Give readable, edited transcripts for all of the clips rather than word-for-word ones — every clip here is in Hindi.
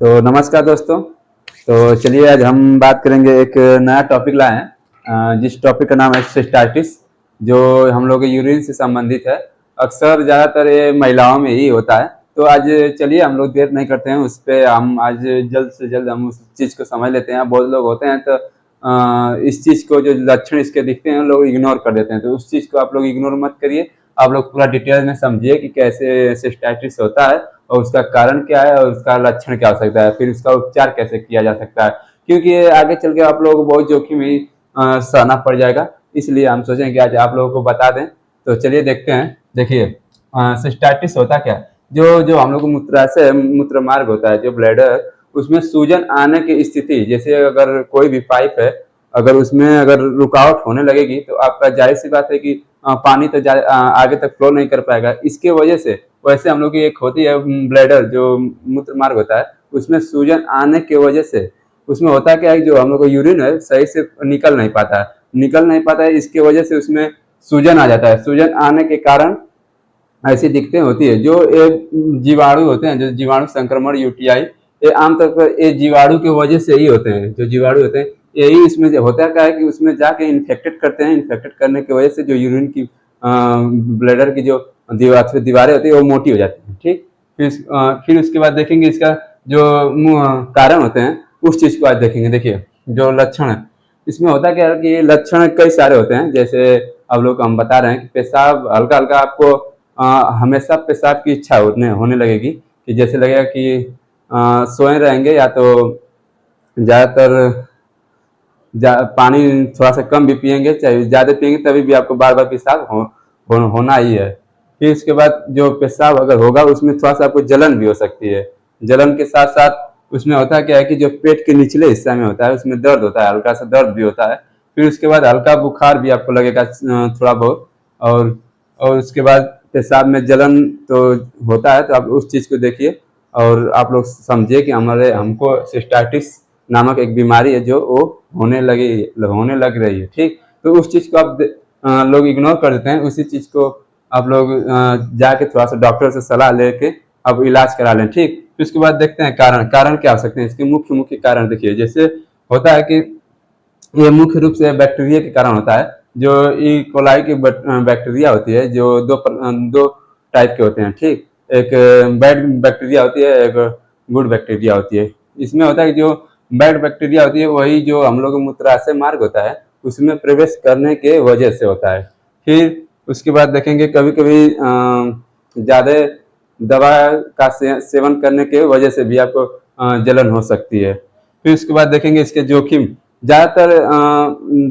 तो नमस्कार दोस्तों। तो चलिए आज हम बात करेंगे, एक नया टॉपिक लाए हैं। जिस टॉपिक का नाम है सिस्टाइटिस, जो हम लोग के यूरिन से संबंधित है। अक्सर ज़्यादातर ये महिलाओं में ही होता है। तो आज चलिए हम लोग देर नहीं करते हैं, उस पर हम आज जल्द से जल्द हम उस चीज़ को समझ लेते हैं। बहुत लोग होते हैं तो इस चीज़ को, जो लक्षण इसके दिखते हैं, लोग इग्नोर कर देते हैं। तो उस चीज़ को आप लोग इग्नोर मत करिए, आप लोग पूरा डिटेल में समझिए कि कैसे सिस्टाइटिस होता है और उसका कारण क्या है और उसका लक्षण क्या हो सकता है, फिर उसका उपचार कैसे किया जा सकता है। क्योंकि ये आगे चल के आप लोगों को बहुत जोखिम ही सहना पड़ जाएगा, इसलिए हम सोचें कि आज आप लोगों को बता दें। तो चलिए देखते हैं। देखिए, सिस्टाइटिस होता क्या है। जो जो हम लोग को मूत्राशय मूत्र मार्ग होता है, जो ब्लैडर, उसमें सूजन आने की स्थिति, जैसे अगर कोई भी पाइप है, अगर उसमें अगर रुकावट होने लगेगी तो आपका जाहिर सी बात है कि पानी तो आगे तक फ्लो नहीं कर पाएगा। इसके वजह से वैसे हम लोग की एक होती है ब्लैडर, जो मूत्र मार्ग होता है, उसमें सूजन आने की वजह से उसमें होता क्या है, जो हम लोग का यूरिन है सही से निकल नहीं पाता है। इसके वजह से उसमें सूजन आ जाता है। सूजन आने के कारण ऐसी दिक्कतें होती है। जो ये जीवाणु होते हैं, जो जीवाणु संक्रमण यूटीआई, ये आमतौर पर ये जीवाणु की वजह से ही होते हैं। जो जीवाणु होते हैं यही इसमें होता क्या है कि उसमें जाके इन्फेक्टेड करते हैं। इन्फेक्टेड करने की वजह से जो यूरिन की ब्लैडर की जो दीवारें होती है वो मोटी हो जाती है। ठीक, फिर उसके बाद देखेंगे इसका जो कारण होते हैं, उस चीज को आज देखेंगे। देखिए, जो लक्षण है, इसमें होता क्या है कि ये लक्षण कई सारे होते हैं। जैसे अब लोग हम बता रहे हैं कि पेशाब हल्का हल्का आपको हमेशा पेशाब की इच्छा होने लगेगी, कि जैसे लगेगा कि सोए रहेंगे, या तो ज़्यादातर पानी थोड़ा सा कम भी पियेंगे, चाहे ज़्यादा पियेंगे, तभी भी आपको बार बार पेशाब होना ही है। फिर इसके बाद जो पेशाब अगर होगा, उसमें थोड़ा सा आपको जलन भी हो सकती है। जलन के साथ साथ उसमें होता क्या है कि जो पेट के निचले हिस्सा में होता है, उसमें दर्द होता है, हल्का सा दर्द भी होता है। फिर उसके बाद हल्का बुखार भी आपको लगेगा थोड़ा बहुत। और उसके बाद पेशाब में जलन तो होता है। तो आप उस चीज़ को देखिए और आप लोग समझिए कि हमको सिस्टाइटिस नामक एक बीमारी है, जो वो होने लग रही है। ठीक, तो उस चीज़ को आप लोग इग्नोर कर देते हैं। उसी चीज़ को आप लोग जाके थोड़ा सा डॉक्टर से सलाह लेके अब इलाज करा लें। ठीक, फिर उसके बाद देखते हैं कारण क्या हो सकते हैं। इसके मुख्य मुख्य कारण देखिए, जैसे होता है कि ये मुख्य रूप से बैक्टीरिया के कारण होता है। जो ई कोलाई की बैक्टीरिया होती है, जो दो टाइप के होते हैं। ठीक, एक बैड बैक्टीरिया होती है, एक गुड बैक्टीरिया होती है। इसमें होता है कि जो बैड बैक्टीरिया होती है, वही जो हम लोग मूत्राशय मार्ग होता है, उसमें प्रवेश करने के वजह से होता है। फिर उसके बाद देखेंगे, कभी कभी ज़्यादा दवा का सेवन करने के वजह से भी आपको जलन हो सकती है। फिर उसके बाद देखेंगे इसके जोखिम। ज़्यादातर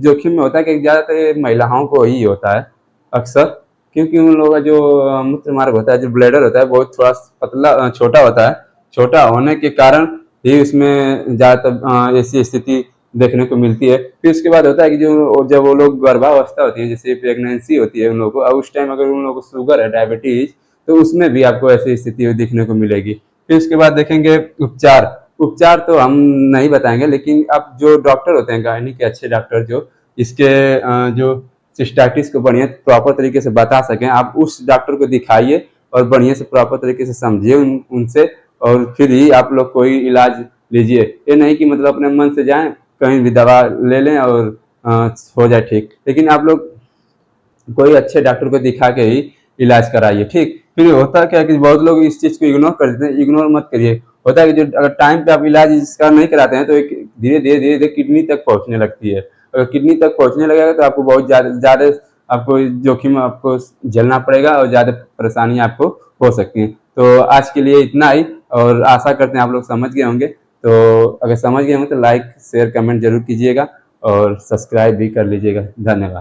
जोखिम में होता है कि ज़्यादातर महिलाओं को ही होता है अक्सर, क्योंकि उन लोगों का जो मूत्र मार्ग होता है, जो ब्लैडर होता है, बहुत थोड़ा पतला छोटा होता है। छोटा होने के कारण ही उसमें ज़्यादातर ऐसी स्थिति देखने को मिलती है। फिर उसके बाद होता है कि जो जब वो लोग गर्भावस्था होती है, जैसे प्रेगनेंसी होती है उन लोगों को, उस टाइम अगर उन लोगों को शुगर है, डायबिटीज, तो उसमें भी आपको ऐसी स्थिति दिखने को मिलेगी। फिर उसके बाद देखेंगे उपचार। उपचार तो हम नहीं बताएंगे, लेकिन अब जो डॉक्टर होते हैं गायनी के अच्छे डॉक्टर, जो इसके जो सिस्टाइटिस को बढ़िया प्रॉपर तरीके से बता सकें, आप उस डॉक्टर को दिखाइए और बढ़िया से प्रॉपर तरीके से समझिए उनसे, और फिर ही आप लोग कोई इलाज लीजिए। ये नहीं कि मतलब अपने मन से जाएं, कहीं भी दवा ले लें और हो जाए ठीक। लेकिन आप लोग कोई अच्छे डॉक्टर को दिखा के ही इलाज कराइए। ठीक, फिर होता क्या है कि बहुत लोग इस चीज़ को इग्नोर कर देते हैं। इग्नोर मत करिए। होता है कि जो अगर टाइम पे आप इलाज इसका नहीं कराते हैं, तो एक धीरे धीरे किडनी तक पहुंचने लगती है। अगर किडनी तक पहुंचने लगेगा तो आपको बहुत ज़्यादा आपको जोखिम आपको झेलना पड़ेगा और ज़्यादा परेशानी आपको हो सकती है। तो आज के लिए इतना ही, और आशा करते हैं आप लोग समझ गए होंगे। तो अगर समझ गए होंगे तो लाइक शेयर कमेंट जरूर कीजिएगा और सब्सक्राइब भी कर लीजिएगा। धन्यवाद।